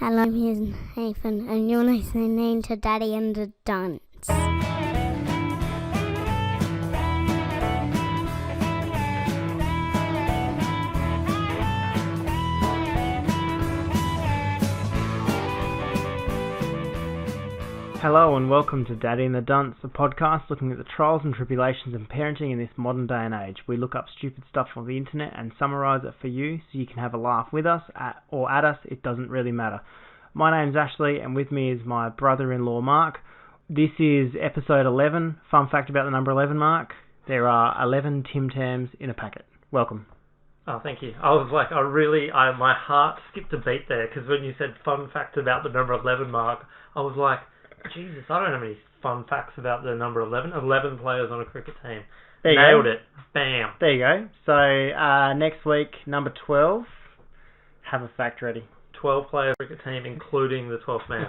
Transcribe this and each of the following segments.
Hello, here's Nathan, and you're listening to Daddy and the Dunce. Hello and welcome to Daddy and the Dunce, a podcast looking at the trials and tribulations of parenting in this modern day and age. We look up stupid stuff on the internet and summarise it for you so you can have a laugh with us or at us, it doesn't really matter. My name's Ashley and with me is my brother-in-law Mark. This is episode 11, fun fact about the number 11, Mark. There are 11 Tim Tams in a packet. Welcome. Oh, thank you. I was like, my heart skipped a beat there because when you said fun fact about the number 11, Mark, I was like, Jesus, I don't have any fun facts about the number 11. 11 players on a cricket team. Nailed it. Bam. There you go. So next week, number 12, have a fact ready. 12 player cricket team, including the 12th man.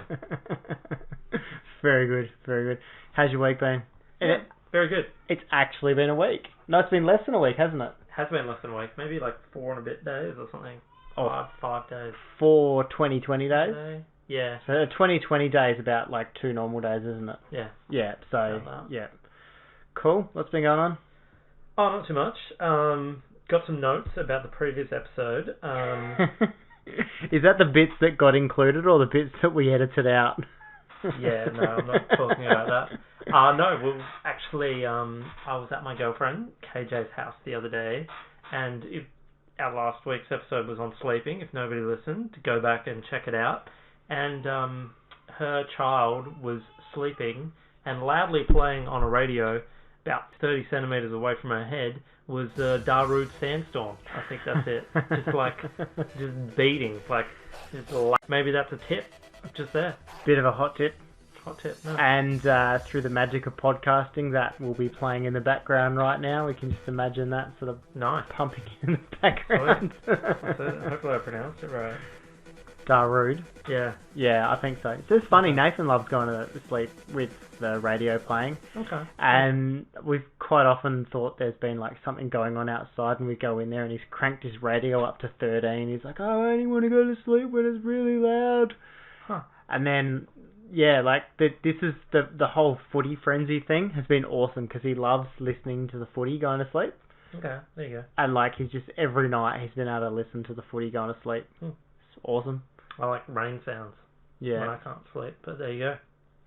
Very good, very good. How's your week been? Yeah, very good. It's actually been a week. No, it's been less than a week, hasn't it? Has been less than a week. Maybe like 4 and a bit days or something. Oh, 5 days. 4 2020 days? Yeah. So 2020 days about like 2 normal days, isn't it? Yeah. Yeah, so, yeah. Cool. What's been going on? Oh, not too much. Got some notes about the previous episode. Is that the bits that got included or the bits that we edited out? Yeah, no, I'm not talking about that. No, well, actually, I was at my girlfriend, KJ's house the other day, and our last week's episode was on sleeping, if nobody listened, to go back and check it out. And her child was sleeping and loudly playing on a radio about 30 centimetres away from her head was Darude Sandstorm. I think that's it. just beating. Maybe that's a tip just there. Bit of a hot tip. Hot tip, no. And through the magic of podcasting, that will be playing in the background right now. We can just imagine that sort of pumping in the background. Hopefully I pronounced it right. Darude. Yeah. Yeah, I think so. It's just funny. Nathan loves going to sleep with the radio playing. Okay. And we've quite often thought there's been like something going on outside and we go in there and he's cranked his radio up to 13. He's like, oh, I only want to go to sleep when it's really loud. Huh. And then, yeah, like this is the whole footy frenzy thing has been awesome because he loves listening to the footy going to sleep. Okay, there you go. And like he's just every night he's been able to listen to the footy going to sleep. It's awesome. I like rain sounds when I can't sleep, but there you go.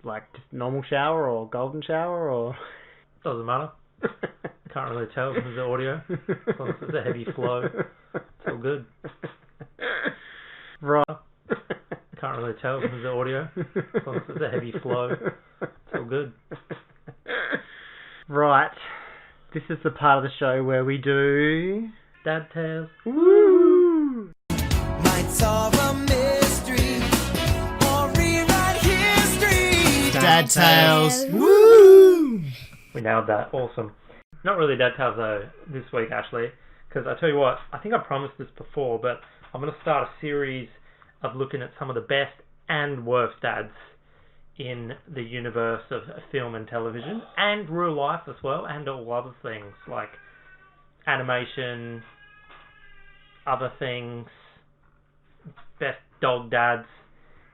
Like just normal shower or golden shower or... Doesn't matter. Can't really tell because the audio. As long as it's a heavy flow, it's all good. Right. Can't really tell because the audio. As long as it's a heavy flow, it's all good. Right. This is the part of the show where we do... Dad Tales. Woo! Might solve a mystery or rewrite history. Dad Tales. Woo! We nailed that. Awesome. Not really Dad Tales though this week, Ashley, because I tell you what, I think I promised this before, but I'm going to start a series of looking at some of the best and worst dads in the universe of film and television and real life as well, and all other things like animation, other things, best dog dads.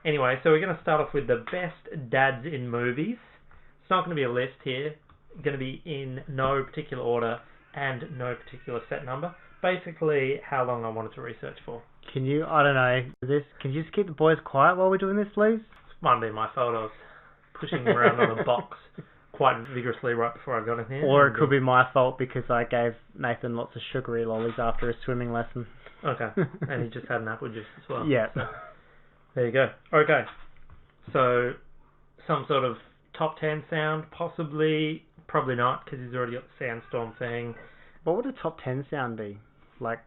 Anyway, so we're going to start off with the best dads in movies. It's not going to be a list here. It's going to be in no particular order and no particular set number. Basically, how long I wanted to research for. Can you just keep the boys quiet while we're doing this, please? Might be my fault. I was pushing them around on a box quite vigorously right before I got in here. Or it could be my fault because I gave Nathan lots of sugary lollies after a swimming lesson. Okay, and he just had an apple juice as well. Yeah. So, there you go. Okay, so some sort of top 10 sound, possibly, probably not, because he's already got the sandstorm thing. What would a top 10 sound be? Like...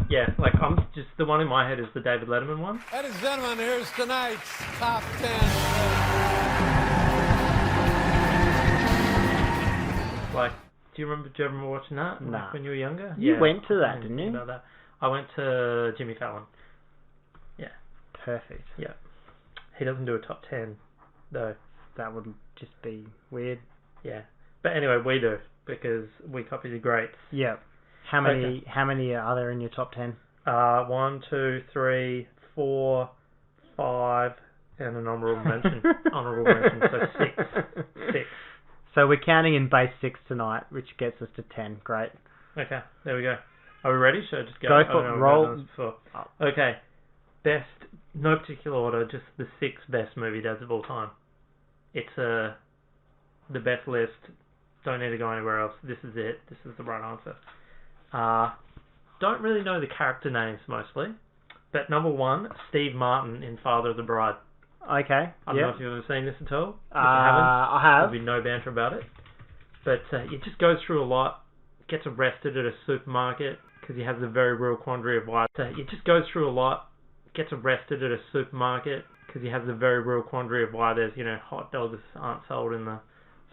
Yeah, like I'm just the one in my head is the David Letterman one. Ladies and gentlemen, here's tonight's top 10. Like, do you remember watching that? Nah. Like when you were younger? You went to that, didn't you? About that. I went to Jimmy Fallon. Yeah. Perfect. Yeah. He doesn't do a top 10, though. That would just be weird. Yeah. But anyway, we do, because we copy the greats. Yeah. How many are there in your top 10? 1, 2, 3, 4, 5, and an honourable mention. So 6. So we're counting in base 6 tonight, which gets us to 10. Great. Okay, there we go. Are we ready? Should I just go? Go for it. Roll. Okay. Best, no particular order, just the 6 best movie dads of all time. It's the best list. Don't need to go anywhere else. This is it. This is the right answer. Don't really know the character names mostly, but number 1, Steve Martin in Father of the Bride. Okay. I don't know if you've ever seen this at all. If you haven't, I have. There'll be no banter about it. But it just goes through a lot. Gets arrested at a supermarket because he has a very real quandary of why. It just goes through a lot. Gets arrested at a supermarket because he has a very real quandary of why there's, hot dogs aren't sold in the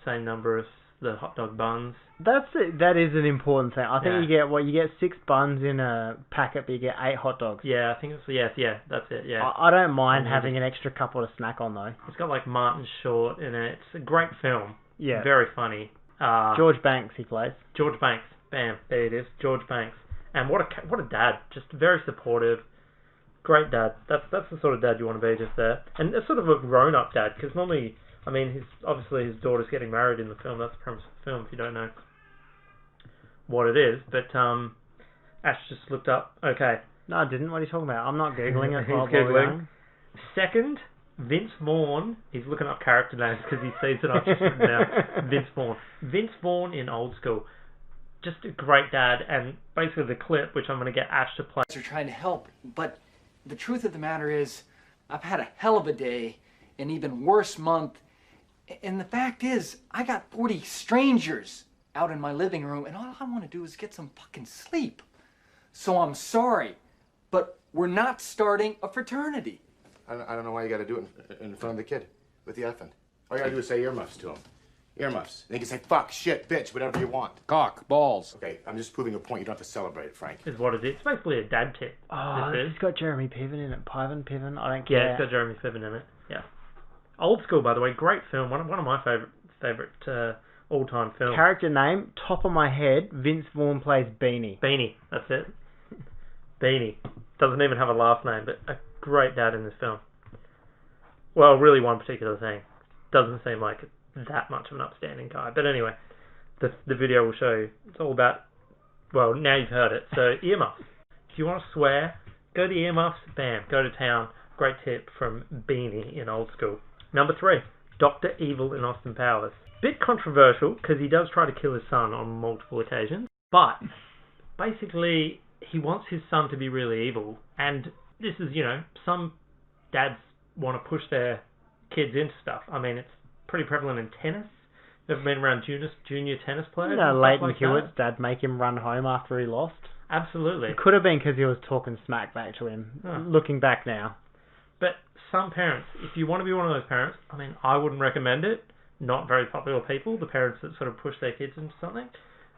same number as the hot dog buns. That is an important thing. I think you get 6 buns in a packet, but you get 8 hot dogs. Yeah, I think it's that's it. Yeah. I don't mind having an extra couple to snack on though. It's got like Martin Short in it. It's a great film. Yeah. Very funny. George Banks he plays. George Banks. Bam. There it is. George Banks. And what a dad. Just very supportive. Great dad. That's the sort of dad you want to be just there. And it's sort of a grown-up dad, because normally, obviously his daughter's getting married in the film. That's the premise of the film, if you don't know what it is. But Ash just looked up. Okay. No, I didn't. What are you talking about? I'm not Googling it. He's Googling. Second, Vince Vaughn. He's looking up character names because he sees it I've just written down. Vince Vaughn. Vince Vaughn in Old School. Just a great dad. And basically the clip, which I'm going to get Ash to play. Are trying to help, but the truth of the matter is, I've had a hell of a day, an even worse month, and the fact is, I got 40 strangers out in my living room, and all I want to do is get some fucking sleep. So I'm sorry, but we're not starting a fraternity. I don't know why you got to do it in front of the kid with the effing. All you got to do is say earmuffs to him. Earmuffs. And you can say fuck, shit, bitch, whatever you want. Cock, balls. Okay, I'm just proving a point. You don't have to celebrate it, Frank. Is what it is. It's basically a dad tip. Oh, it's got Jeremy Piven in it. Piven? I don't care. Yeah, it's got Jeremy Piven in it. Yeah. Old School, by the way, great film. One of my favorite all-time films. Character name, top of my head, Vince Vaughn plays Beanie. Beanie, that's it. Beanie. Doesn't even have a last name, but a great dad in this film. Well, really one particular thing. Doesn't seem like that much of an upstanding guy. But anyway, the video will show you. It's all about, well, now you've heard it. So, earmuffs. If you want to swear, go to earmuffs, bam, go to town. Great tip from Beanie in Old School. Number 3, Dr. Evil in Austin Powers. Bit controversial, because he does try to kill his son on multiple occasions. But, basically, he wants his son to be really evil. And this is, some dads want to push their kids into stuff. It's pretty prevalent in tennis. Ever been around junior tennis players? Leighton like Hewitt's dad make him run home after he lost. Absolutely. It could have been because he was talking smack back to him. Looking back now. But some parents, if you want to be one of those parents, I wouldn't recommend it. Not very popular people, the parents that sort of push their kids into something.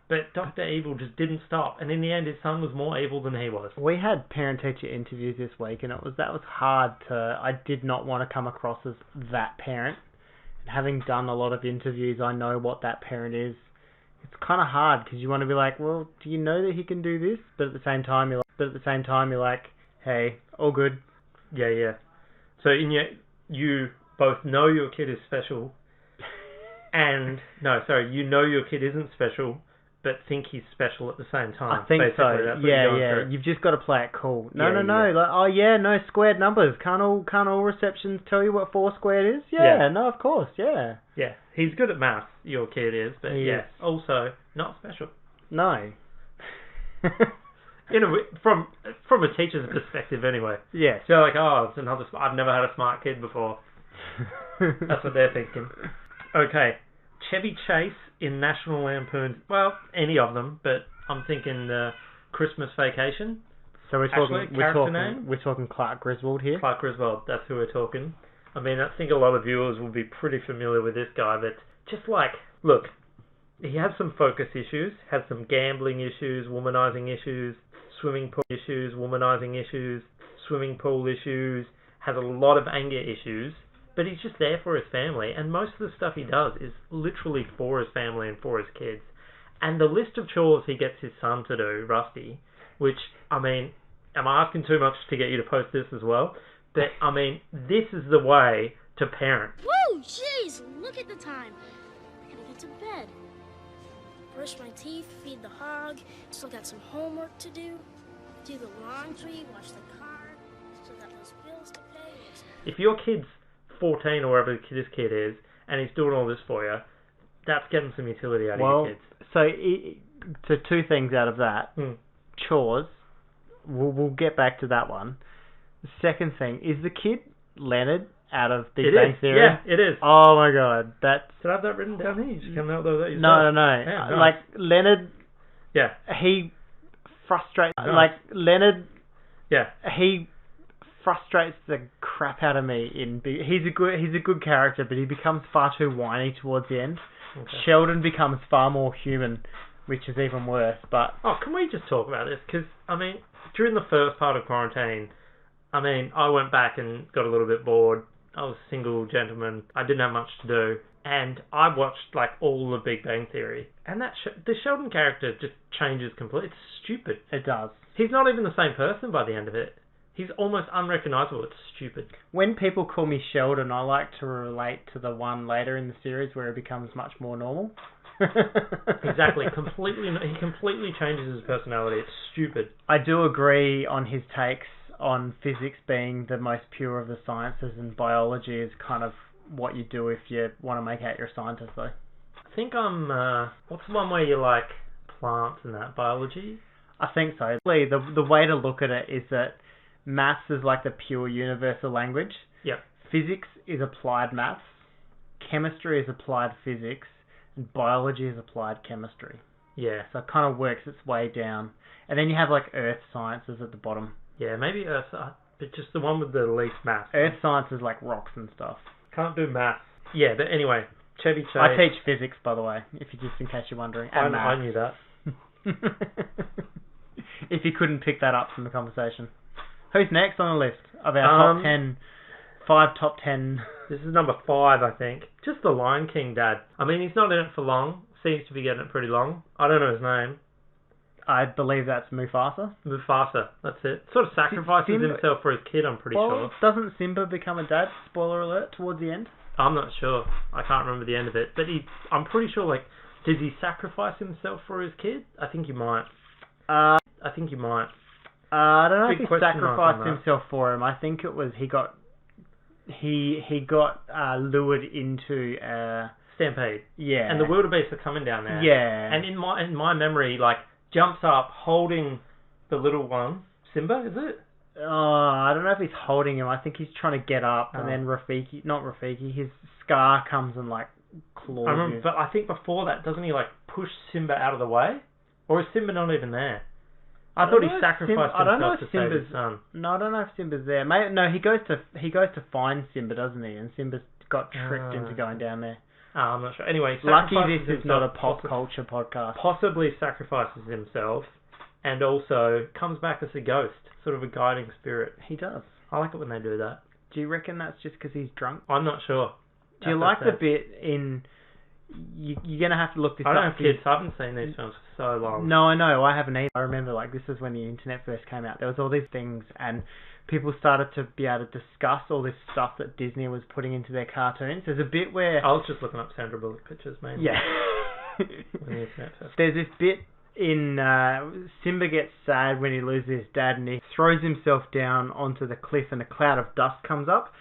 But Dr. Evil just didn't stop. And in the end, his son was more evil than he was. We had parent-teacher interviews this week, and that was hard to... I did not want to come across as that parent. Having done a lot of interviews, I know what that parent is. It's kind of hard because you want to be like, well, do you know that he can do this? But at the same time, you're like, hey, all good. Yeah. So you both know your kid is special, and you know your kid isn't special, but think he's special at the same time. I think so. Yeah. You've just got to play it cool. No. Like, squared numbers. Can't all receptions tell you what 4 squared is? Yeah. No, of course. Yeah. Yeah. He's good at maths. Your kid is, but also not special. No. From a teacher's perspective, anyway. Yeah. So like, it's another. I've never had a smart kid before. That's what they're thinking. Okay. Chevy Chase in National Lampoon's, well, any of them, but I'm thinking Christmas Vacation. So we're talking Clark Griswold here. Clark Griswold, that's who we're talking. I think a lot of viewers will be pretty familiar with this guy, but just like, look, he has some focus issues, has some gambling issues, womanizing issues, swimming pool issues, womanizing issues, swimming pool issues, has a lot of anger issues. But he's just there for his family, and most of the stuff he does is literally for his family and for his kids. And the list of chores he gets his son to do, Rusty, which, am I asking too much to get you to post this as well? But, I mean, this is the way to parent. Woo! Jeez, look at the time. I gotta get to bed. Brush my teeth, feed the hog. Still got some homework to do. Do the laundry, wash the car. Still got those bills to pay. If your kid's 14 or whatever this kid is, and he's doing all this for you, that's getting some utility out of your kids. So two things out of that. Chores. We'll get back to that one. The second thing, is the kid Leonard out of Big Bang Theory? Yeah, it is. Oh my god, that's... Did I have that written down here? You just come out with that yourself? No. Yeah, nice. Like, Leonard... Yeah. He frustrates... Nice. Like, Leonard... Yeah. He frustrates the crap out of me in Big... He's a good character, but he becomes far too whiny towards the end. Okay. Sheldon becomes far more human, which is even worse, but... Oh, can we just talk about this? Because, I mean, during the first part of quarantine, I mean, I went back and got a little bit bored. I was a single gentleman. I didn't have much to do. And I watched, like, all the Big Bang Theory. And the Sheldon character just changes completely. It's stupid. It does. He's not even the same person by the end of it. He's almost unrecognizable. It's stupid. When people call me Sheldon, I like to relate to the one later in the series where he becomes much more normal. Exactly. He completely changes his personality. It's stupid. I do agree on his takes on physics being the most pure of the sciences, and biology is kind of what you do if you want to make out you're a scientist, though. I think I'm... what's the one where you like plants and that? Biology? I think so. The way to look at it is that maths is like the pure universal language. Yep. Physics is applied maths. Chemistry is applied physics. And biology is applied chemistry. Yeah. So it kind of works its way down. And then you have like earth sciences at the bottom. Yeah, maybe Earth, but just the one with the least maths. Earth science is like rocks and stuff. Can't do maths. Yeah, but anyway, Chevy Chase. I teach physics, by the way, just in case you're wondering. And I knew that. If you couldn't pick that up from the conversation. Who's next on the list of our top 10, 5 top 10? This is number 5, I think. Just the Lion King dad. I mean, he's not in it for long. Seems to be getting it pretty long. I don't know his name. I believe that's Mufasa. Mufasa, that's it. Sort of sacrifices himself for his kid, I'm pretty sure. Doesn't Simba become a dad? Spoiler alert, towards the end? I'm not sure. I can't remember the end of it. But I'm pretty sure, like, does he sacrifice himself for his kid? I think he might. I don't know if he sacrificed himself for him. I think it was he got lured into stampede. Yeah. And the wildebeest are coming down there. Yeah. And in my memory, like, jumps up holding the little one. Simba, is it? I don't know if he's holding him. I think he's trying to get up, and then his Scar comes and like claws him. But I think before that, doesn't he like push Simba out of the way? Or is Simba not even there? I thought he sacrificed himself to save his son. No, I don't know if Simba's there. No, he goes to find Simba, doesn't he? And Simba's got tricked into going down there. I'm not sure. Anyway, lucky this is not a pop culture podcast. Possibly sacrifices himself, and also comes back as a ghost, sort of a guiding spirit. He does. I like it when they do that. Do you reckon that's just because he's drunk? I'm not sure. Do you like the bit in... You're going to have to look this up. I don't have kids. I haven't seen these films for so long. No, I know. I haven't either. I remember, like, this is when the internet first came out. There was all these things, and people started to be able to discuss all this stuff that Disney was putting into their cartoons. There's a bit where... I was just looking up Sandra Bullock pictures, mainly. Yeah. There's this bit in... Simba gets sad when he loses his dad, and he throws himself down onto the cliff, and a cloud of dust comes up.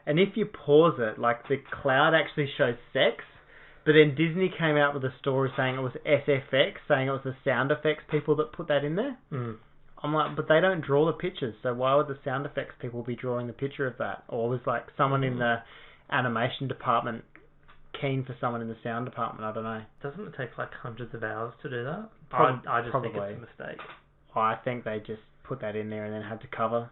And if you pause it, like, the cloud actually shows sex. But then Disney came out with a story saying it was SFX, saying it was the sound effects people that put that in there. Mm. I'm like, but they don't draw the pictures, so why would the sound effects people be drawing the picture of that? Or was like someone in the animation department keen for someone in the sound department? I don't know. Doesn't it take like hundreds of hours to do that? I just think it's a mistake. I think they just put that in there and then had to cover.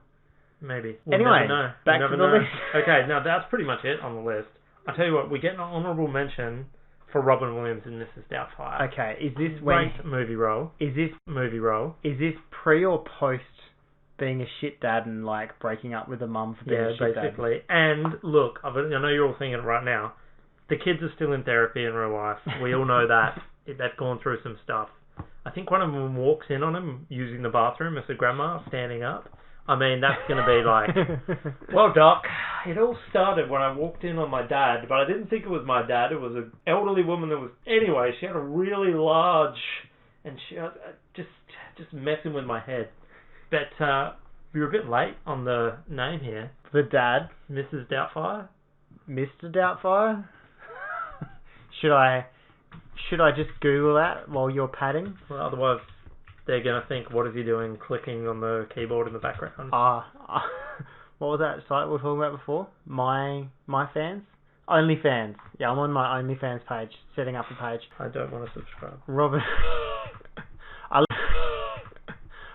Maybe. Anyway, back to the list. Okay, now that's pretty much it on the list. I'll tell you what, we get an honourable mention for Robin Williams in Mrs. Doubtfire. Okay, is this when... Great movie role. Is this pre or post being a shit dad and like breaking up with a mum for being a shit dad? Yeah, basically. And look, I know you're all thinking it right now. The kids are still in therapy in real life. We all know that. They've gone through some stuff. I think one of them walks in on him using the bathroom as a grandma, standing up. I mean, that's going to be like, well, Doc, it all started when I walked in on my dad, but I didn't think it was my dad. It was an elderly woman that was, anyway, she had a really large, and she just messing with my head. But we were a bit late on the name here. The dad, Mrs. Doubtfire. Mr. Doubtfire. Should I just Google that while you're padding? Well, otherwise they're going to think, what is he doing clicking on the keyboard in the background? What was that site we were talking about before? My Fans? OnlyFans. Yeah, I'm on my OnlyFans page, setting up a page. I don't want to subscribe. Robin...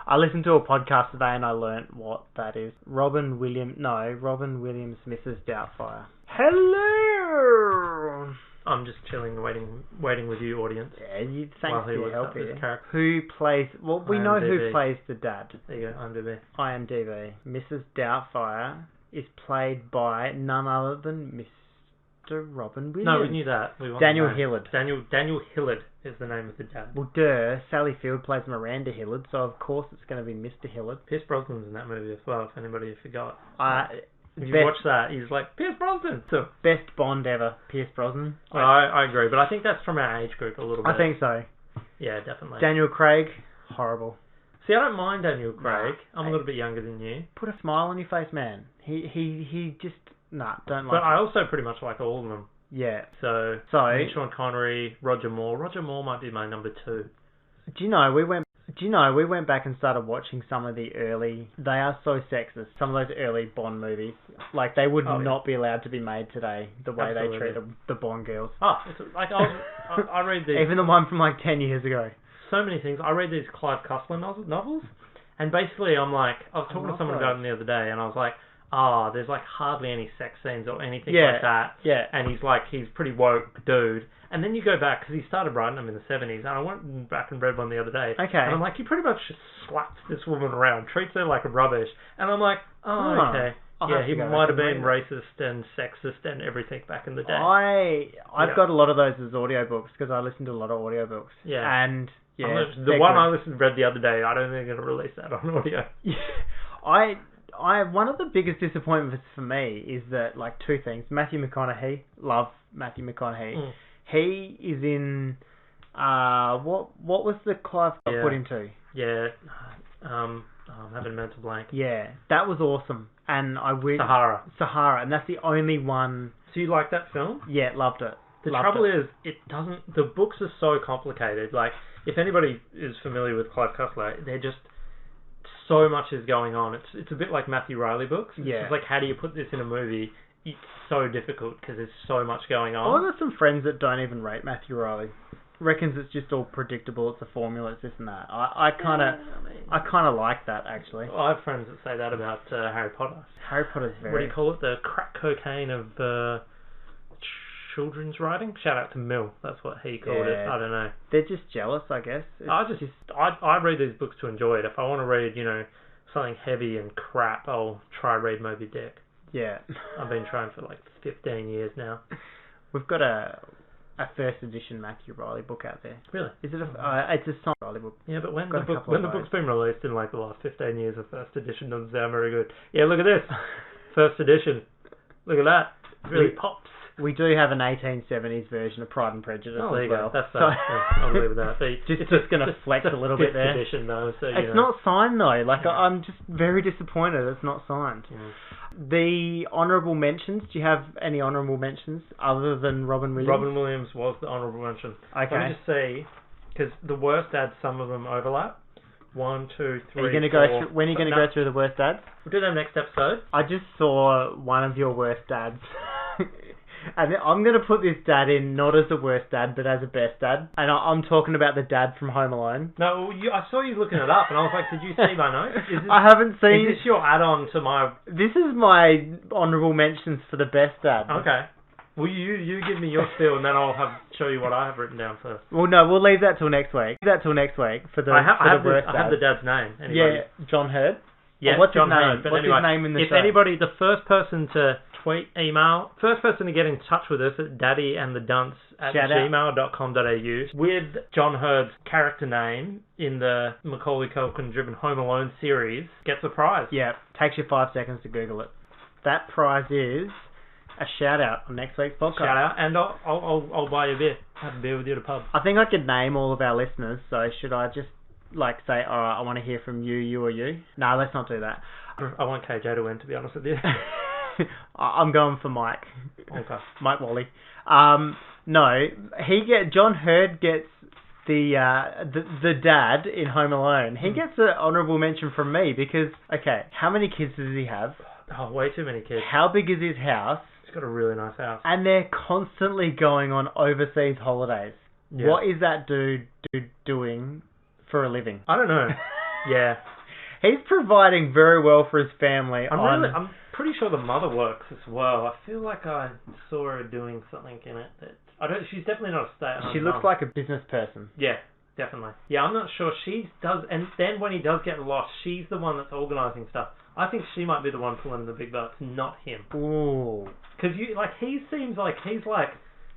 I listened to a podcast today and I learnt what that is. Robin Williams, Mrs. Doubtfire. Hello! I'm just chilling, waiting with you, audience. Yeah, thanks for your help here. Who plays... Well, we know who plays the dad. There you go, IMDb. Mrs. Doubtfire is played by none other than Mr. Robin Williams. No, we knew that. Daniel Hillard. Daniel Hillard is the name of the dad. Well, Sally Field plays Miranda Hillard, so of course it's going to be Mr. Hillard. Pierce Brosnan's in that movie as well, if anybody forgot. If you Best, watch that, he's like, Pierce Brosnan! So, best Bond ever, Pierce Brosnan. I agree, but I think that's from our age group a little bit. I think so. Yeah, definitely. Daniel Craig, horrible. See, I don't mind Daniel Craig. I'm a little bit younger than you. Put a smile on your face, man. He just... don't like But I also pretty much like all of them. Yeah. So Sean Connery, Roger Moore. Roger Moore might be my number 2. Do you know, we went back and started watching some of the early... They are so sexist. Some of those early Bond movies. Like, they would not be allowed to be made today, the way they treat the Bond girls. It's like, I read these... Even the one from like 10 years ago. So many things. I read these Clive Cussler novels, and basically I'm like... I was talking to someone about them the other day, and I was like, there's like hardly any sex scenes or anything like that. Yeah. And he's pretty woke dude. And then you go back, because he started writing them in the 70s, and I went back and read one the other day. Okay. And I'm like, he pretty much just slaps this woman around, treats her like rubbish. And I'm like, okay. Yeah, he might have been racist and sexist and everything back in the day. I've got a lot of those as audiobooks, because I listen to a lot of audiobooks. Yeah. And, the one I read the other day, I don't think they're going to release that on audio. One of the biggest disappointments for me is that, like, 2 things. Matthew McConaughey, love Matthew McConaughey. He is in, what was the Clive put into? Yeah, I'm having a mental blank. Yeah, that was awesome. And Sahara, and that's the only one. So you like that film? Yeah, loved it. The trouble is, the books are so complicated. Like, if anybody is familiar with Clive Cussler, they're just, so much is going on. It's a bit like Matthew Riley books. It's just like, how do you put this in a movie? It's so difficult because there's so much going on. I've got some friends that don't even rate Matthew Riley. Reckons it's just all predictable. It's a formula. It's this and that. I kind of like that, actually. Well, I have friends that say that about Harry Potter. Harry Potter's very... What do you call it? The crack cocaine of children's writing. Shout out to Mill. That's what he called it. I don't know. They're just jealous, I guess. I read these books to enjoy it. If I want to read, something heavy and crap, I'll try read Moby Dick. Yeah. I've been trying for like 15 years now. We've got a first edition Matthew Riley book out there. Really? Is it it's a Son Riley book. Yeah, but when the book's been released in like the last 15 years, a first edition doesn't sound very good. Yeah, look at this. First edition. Look at that. It really pops. We do have an 1870s version of Pride and Prejudice as well. That's I'll leave it at that. It's just going to flex a little bit there. Edition, though, so, it's not signed though. Like, I'm just very disappointed it's not signed. The honourable mentions. Do you have any honourable mentions other than Robin Williams? Robin Williams was the honourable mention. Okay. Let me just see, because the worst ads, some of them overlap. 1, 2, 3. Are you going to go through? When are you going to go through the worst ads? We'll do that next episode. I just saw one of your worst ads. And I'm going to put this dad in not as a worst dad, but as a best dad. And I'm talking about the dad from Home Alone. No, I saw you looking it up, and I was like, did you see my notes? I haven't seen... Is this your add-on to my... This is my honourable mentions for the best dad. Okay. Well, you give me your spiel, and then I'll show you what I have written down first. Well, no, we'll leave that till next week. for the worst dad. I have the dad's name. Anybody? Yeah, John Hurd. Yeah, what's John his name? Hurd. But what's anyway, his name in the show? If anybody, the first person to tweet, email. First person to get in touch with us at daddyandthedunce@gmail.com.au with John Hurd's character name in the Macaulay Culkin-driven Home Alone series gets a prize. Yeah, takes you 5 seconds to Google it. That prize is a shout out on next week's podcast. Shout out, and I'll buy you a beer. Have a beer with you at a pub. I think I could name all of our listeners, so should I just say, alright, I want to hear from you or you? No, let's not do that. I want KJ to win, to be honest with you. I'm going for Mike. Okay. Mike Wally. No, John Hurd gets the dad in Home Alone. He gets an honourable mention from me because, okay, how many kids does he have? Oh, way too many kids. How big is his house? He's got a really nice house. And they're constantly going on overseas holidays. Yeah. What is that dude doing for a living? I don't know. Yeah. He's providing very well for his family. I'm pretty sure the mother works as well. I feel like I saw her doing something in it. She's definitely not a stay-at-home She looks mum. like a business person. Yeah, definitely. Yeah, I'm not sure. She does, and then when he does get lost, she's the one that's organising stuff. I think she might be the one pulling the big bucks, not him. Ooh. Because he seems like he's like,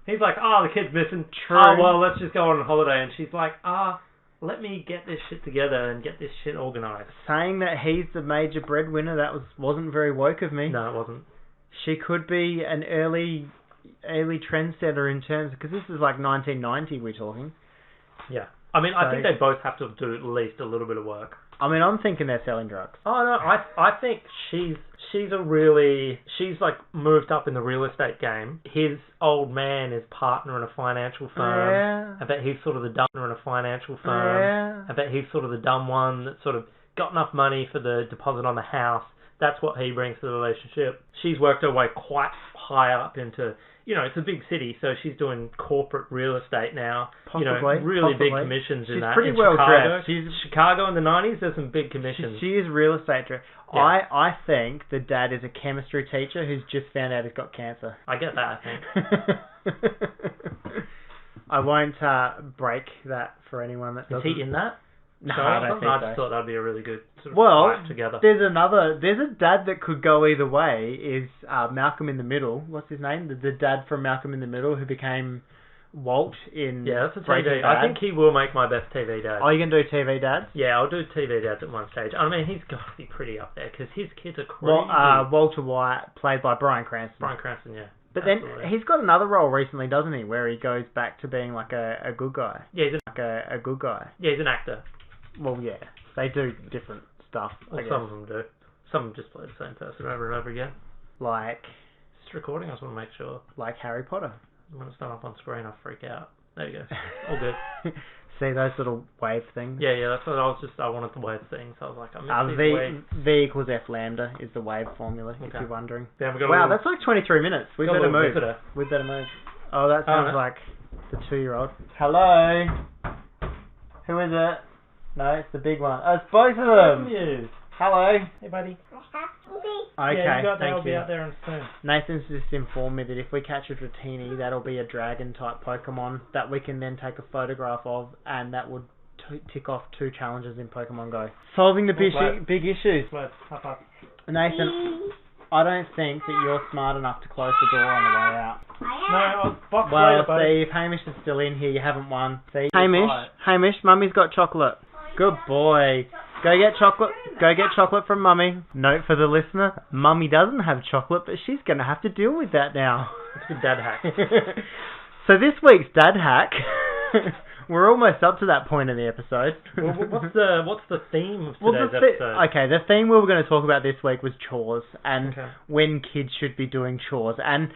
oh, the kid's missing. True. Oh, well, let's just go on holiday. And she's like, let me get this shit together and get this shit organised. Saying that he's the major breadwinner, that wasn't very woke of me. No, it wasn't. She could be an early trendsetter in terms, because this is like 1990 we're talking. Yeah. I mean, I think they both have to do at least a little bit of work. I mean, I'm thinking they're selling drugs. Oh no, I think she's like moved up in the real estate game. His old man is partner in a financial firm. Yeah. I bet he's sort of the dumb in a financial firm. Yeah. I bet he's sort of the dumb one that sort of got enough money for the deposit on the house. That's what he brings to the relationship. She's worked her way quite high up into, it's a big city, so she's doing corporate real estate now. Possibly. Really possibly. big commissions in She's that. pretty in well Chicago. dressed. Chicago in the 90s, there's some big commissions. She is real estate dressed. Yeah. I think the dad is a chemistry teacher who's just found out he's got cancer. I get that, I think. I won't break that for anyone that Is doesn't. he in that? No, So I don't think I so. just thought that'd be a really good sort of Well, fight together. there's a dad that could go either way. Is Malcolm in the Middle? What's his name? The dad from Malcolm in the Middle who became Walt in Yeah, that's a Breaking TV. Bad. I think he will make my best TV dad. Are you gonna do TV dads? Yeah, I'll do TV dads at one stage. I mean, he's got to be pretty up there because his kids are crazy. Well, Walter White, played by Bryan Cranston. Bryan Cranston, yeah. But Absolutely. then he's got another role recently, doesn't he? Where he goes back to being like a good guy. Yeah, he's A good guy. he's an actor. Well, yeah, they do different stuff. Well, I guess. some of them do. Some of them just play the same person over and over again. Like It's recording. I just want to make sure. like Harry Potter. When it's not up on screen, I freak out. There you go. All good. See those little wave things? Yeah, that's what I wanted the wave things. I was like, I missed these V waves. V equals F lambda is the wave formula, if Okay. you're wondering. Yeah, we got Wow, a little, that's like 23 minutes. We got a better little move. visitor. We better move. Oh, that sounds no. like the 2-year-old. Hello? Who is it? No, it's the big one. Oh, it's both of them. You. Hello. Hey, buddy. Okay, Yeah, you got that. thank I'll be you. out there in soon. Nathan's just informed me that if we catch a Dratini, that'll be a dragon-type Pokemon that we can then take a photograph of, and that would tick off 2 challenges in Pokemon Go. Solving the big issues. Wait, up, up. Nathan, I don't think that you're smart enough to close the door on the way out. No, I'll box Well, later, buddy. see, if Hamish is still in here, you haven't won. See, quiet. Hamish, Mummy's got chocolate. Good boy. Go get chocolate from Mummy. Note for the listener, Mummy doesn't have chocolate, but she's going to have to deal with that now. It's a good dad hack. So this week's dad hack, we're almost up to that point in the episode. Well, what's the theme of today's episode? Okay, the theme we were going to talk about this week was chores, and Okay. when kids should be doing chores, and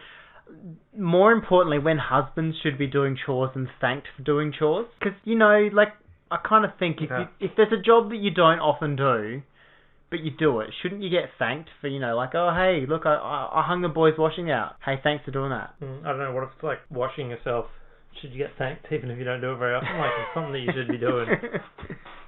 more importantly, when husbands should be doing chores and thanked for doing chores. Because, I kind of think if there's a job that you don't often do, but you do it, shouldn't you get thanked for, oh, hey, look, I hung the boys' washing out. Hey, thanks for doing that. I don't know, what if it's like washing yourself? Should you get thanked even if you don't do it very often? Like, it's something that you should be doing.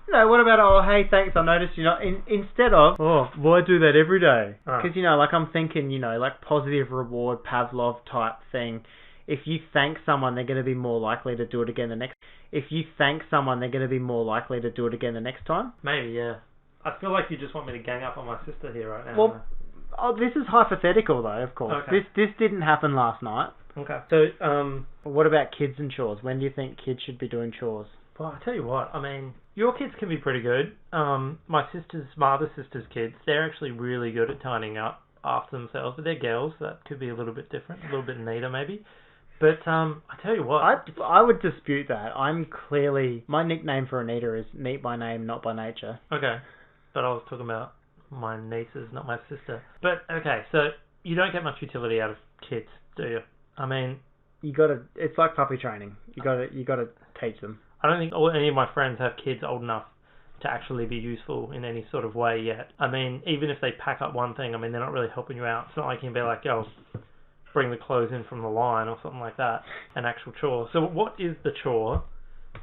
What about, oh, hey, thanks, I noticed you're not, instead of, oh, well, I do that every day. Because, I'm thinking, positive reward, Pavlov type thing. If you thank someone, they're going to be more likely to do it again the next time. Maybe, yeah. I feel like you just want me to gang up on my sister here right now. Well, Oh, this is hypothetical though, of course. Okay. This didn't happen last night. Okay. So, What about kids and chores? When do you think kids should be doing chores? well, I tell you what, I mean, your kids can be pretty good. My other sister's kids, they're actually really good at tidying up after themselves, but they're girls, so that could be a little bit different, a little bit neater maybe. But I tell you what, I would dispute that. My nickname for Anita is neat by name, not by nature. okay, but I was talking about my nieces, not my sister. But okay, so you don't get much utility out of kids, do you? I mean, It's like puppy training. You gotta teach them. I don't think any of my friends have kids old enough to actually be useful in any sort of way yet. I mean, even if they pack up one thing, I mean, they're not really helping you out. It's not like you can be like, oh, bring the clothes in from the line or something like that, an actual chore. So what is the chore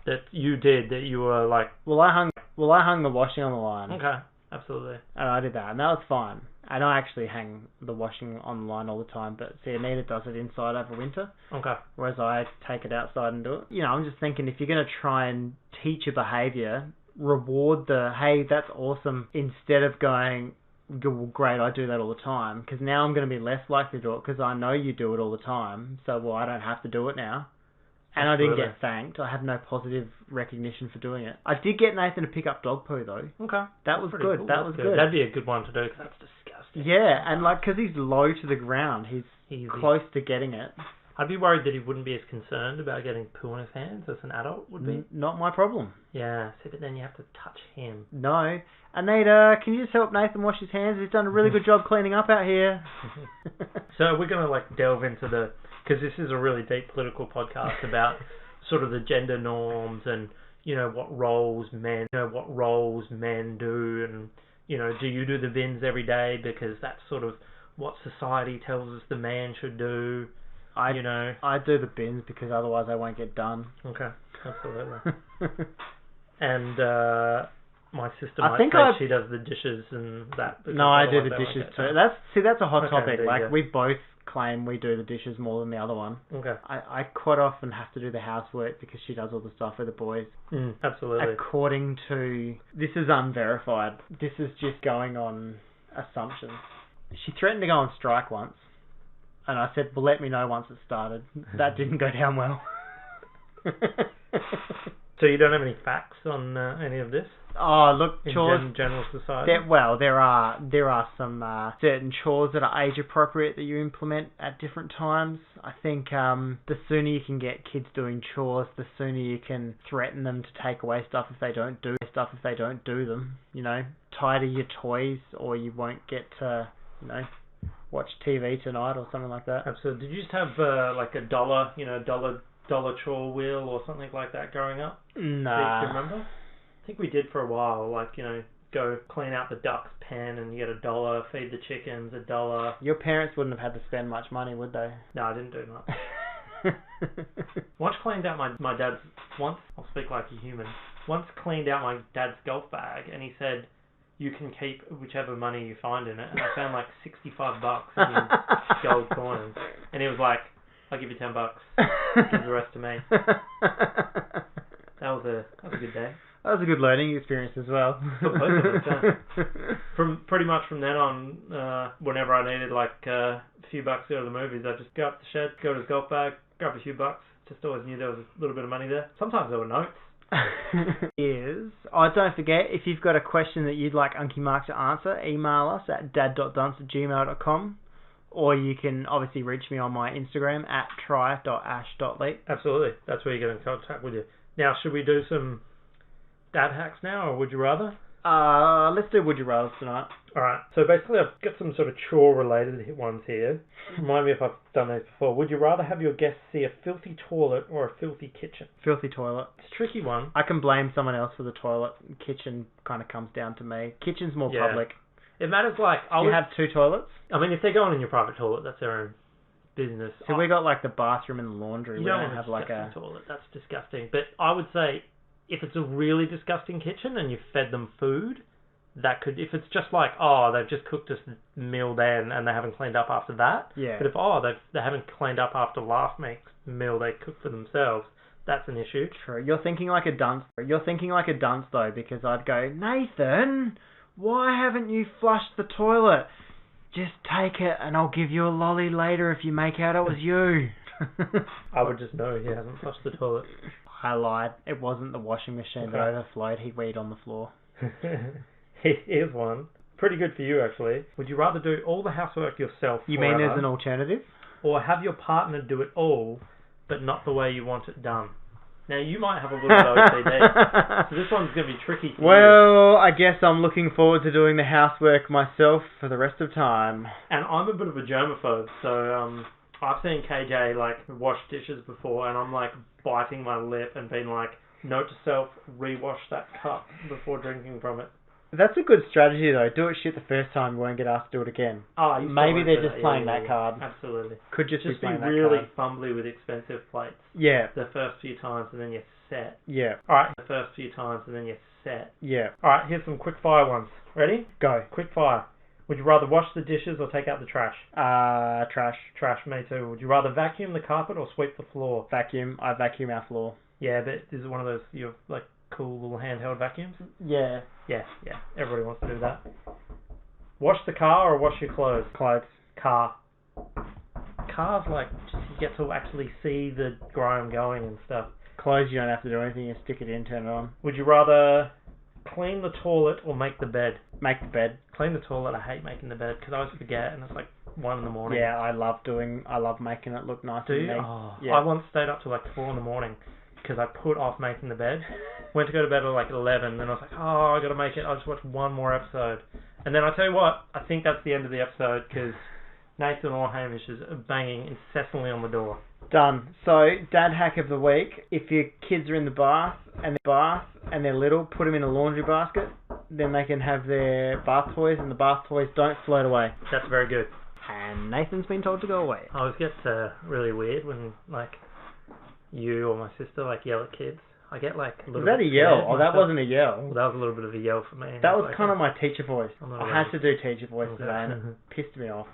that you did that you were like... Well, I hung the washing on the line. Okay, absolutely. And I did that, and that was fine. And I actually hang the washing on the line all the time, but see, Anita does it inside over winter, Okay. whereas I take it outside and do it. You know, I'm just thinking, if you're going to try and teach a behaviour, reward the, hey, that's awesome, instead of going, well, great, I do that all the time, because now I'm going to be less likely to do it, because I know you do it all the time, so, well, I don't have to do it now. And Absolutely. I didn't get thanked. I have no positive recognition for doing it. I did get Nathan to pick up dog poo, though. Okay. That was Pretty good. cool. That That's was good. That'd be a good one to do, because that's disgusting. Yeah, and like, because he's low to the ground, he's Easy. close to getting it. I'd be worried that he wouldn't be as concerned about getting poo on his hands as an adult would be. Not my problem. Yeah, see, but then you have to touch him. No. Anita, can you just help Nathan wash his hands? He's done a really good job cleaning up out here. So we're going to like delve into because this is a really deep political podcast about sort of the gender norms and, you know, what roles men do, and, you know, do you do the bins every day because that's sort of what society tells us the man should do. I do the bins because otherwise I won't get done. Okay, absolutely. And my sister might say she does the dishes and that. No, I do the dishes too. That's a hot topic. Like, we both claim we do the dishes more than the other one. Okay. I quite often have to do the housework because she does all the stuff with the boys. Absolutely. According to... This is unverified. This is just going on assumptions. She threatened to go on strike once. And I said, well, let me know once it started. That didn't go down well. So you don't have any facts on any of this? Oh, look, chores... In general society? There are some certain chores that are age appropriate that you implement at different times. I think the sooner you can get kids doing chores, the sooner you can threaten them to take away stuff if they don't do them. You know, tidy your toys or you won't get to, you know, watch TV tonight or something like that. Absolutely. Did you just have like a dollar chore wheel or something like that growing up? Nah. Do you remember? I think we did for a while, like, you know, go clean out the duck's pen and you get $1, feed the chickens $1. Your parents wouldn't have had to spend much money, would they? No, I didn't do much. Once cleaned out my dad's, I'll speak like a human, once cleaned out my dad's golf bag and he said, you can keep whichever money you find in it. And I found like $65 in gold coins. And he was like, I'll give you $10. Give the rest to me. That was a good day. That was a good learning experience as well. From then on, whenever I needed like a few bucks to go to the movies, I'd just go up the shed, go to his golf bag, grab a few bucks. Just always knew there was a little bit of money there. Sometimes there were notes. Don't forget, if you've got a question that you'd like Unky Mark to answer, email us at dad.dunce@gmail.com, or you can obviously reach me on my Instagram at try.ash.leap. Absolutely, that's where you get in contact with you. Now, should we do some dad hacks now, or would you rather? Let's do Would You Rather tonight. Alright, so basically I've got some sort of chore-related ones here. Remind me if I've done these before. Would you rather have your guests see a filthy toilet or a filthy kitchen? Filthy toilet. It's a tricky one. I can blame someone else for the toilet. Kitchen kind of comes down to me. Kitchen's more public. It matters, like... You have two toilets? I mean, if they're going in your private toilet, that's their own business. So we got like the bathroom and the laundry. You we don't have like a toilet. That's disgusting. But I would say, if it's a really disgusting kitchen and you've fed them food... That could, if it's just like, they've just cooked us a meal then and they haven't cleaned up after that. Yeah. But if, they haven't cleaned up after last week's meal they cooked for themselves, that's an issue. True. You're thinking like a dunce though, because I'd go, Nathan, why haven't you flushed the toilet? Just take it and I'll give you a lolly later if you make out it was you. I would just know he hasn't flushed the toilet. I lied. It wasn't the washing machine that overflowed. He weed on the floor. Here's one. Pretty good for you, actually. Would you rather do all the housework yourself You forever, mean there's an alternative? or have your partner do it all, but not the way you want it done? Now, you might have a little bit of OCD, so this one's going to be tricky for you. Well, I guess I'm looking forward to doing the housework myself for the rest of time. And I'm a bit of a germaphobe, so I've seen KJ like wash dishes before, and I'm like biting my lip and being like, note to self, rewash that cup before drinking from it. That's a good strategy though. Do it shit the first time, you won't get asked to do it again. Oh, Maybe they're just playing that card. Absolutely. Could just be playing that really card. fumbly with expensive plates. Yeah. The first few times, and then you're set. Yeah. Alright, the first few times, and then you're set. Yeah. Alright, here's some quick fire ones. Ready? Go. Quick fire. Would you rather wash the dishes or take out the trash? Trash. Trash, me too. Would you rather vacuum the carpet or sweep the floor? Vacuum. I vacuum our floor. Yeah, but is it one of those your like cool little handheld vacuums? Yeah. Yeah. Everybody wants to do that. Wash the car or wash your clothes? Clothes. Car. Cars like just you get to actually see the grime going and stuff. Clothes, you don't have to do anything. You stick it in, turn it on. Would you rather clean the toilet or make the bed? Make the bed. Clean the toilet. I hate making the bed because I always forget and it's like 1 in the morning. Yeah, I love making it look nice. Do and you? neat. Oh, yeah. I once stayed up till like 4 in the morning because I put off making the bed. Went to go to bed at like 11, and I was like, oh, I gotta make it. I'll just watch one more episode. And then I tell you what, I think that's the end of the episode because Nathan or Hamish is banging incessantly on the door. Done. So, dad hack of the week. If your kids are in the bath and they're little, put them in a laundry basket. Then they can have their bath toys, and the bath toys don't float away. That's very good. And Nathan's been told to go away. I always get really weird when like you or my sister like yell at kids. I get like a little Was that a bit yell? scared Oh, that myself. wasn't a yell. Well, that was a little bit of a yell for me. That was like, kind of my teacher voice. I'm not I allowed. had to do teacher voice Okay. today, and it pissed me off.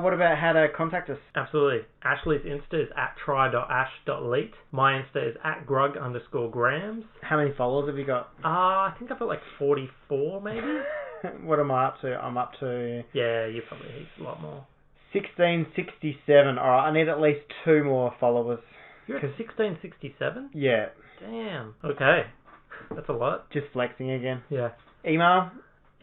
What about how to contact us? Absolutely. Ashley's Insta is at try.ash.leet. My Insta is at grug_grams. How many followers have you got? I think I've got like 44 maybe. What am I up to? I'm up to Yeah, you probably heaps a lot more. 1667. Alright, I need at least 2 more followers. You're at 1667? Yeah. Damn. Okay. That's a lot. Just flexing again. Yeah. Email?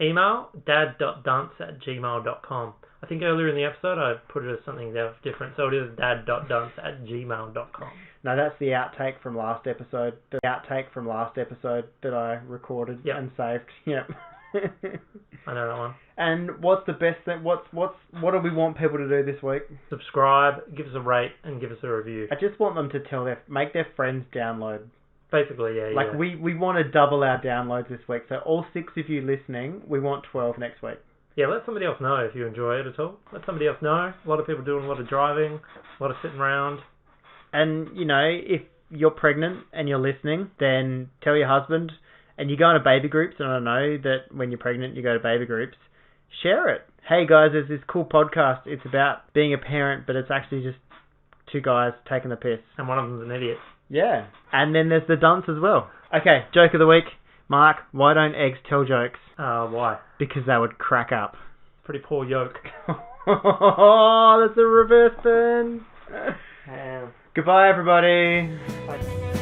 Email dad.dunce@gmail.com. I think earlier in the episode I put it as something different, so it is dad.dunce@gmail.com. No, that's the outtake from last episode. The outtake from last episode that I recorded and saved. Yep. I know that one. And what's the best thing? What do we want people to do this week? Subscribe, give us a rate, and give us a review. I just want them to make their friends download. Basically, yeah. Like we want to double our downloads this week. So all 6 of you listening, we want 12 next week. Yeah, let somebody else know if you enjoy it at all. Let somebody else know. A lot of people doing a lot of driving, a lot of sitting around. And, if you're pregnant and you're listening, then tell your husband. And you go into baby groups, and I know that when you're pregnant, you go to baby groups. Share it. Hey guys, there's this cool podcast. It's about being a parent, but it's actually just 2 guys taking the piss. And one of them's an idiot. Yeah. And then there's the dunce as well. Okay, joke of the week. Mark, why don't eggs tell jokes? Why? Because they would crack up. Pretty poor yolk. Oh, that's a reverse burn. Goodbye, everybody. Bye.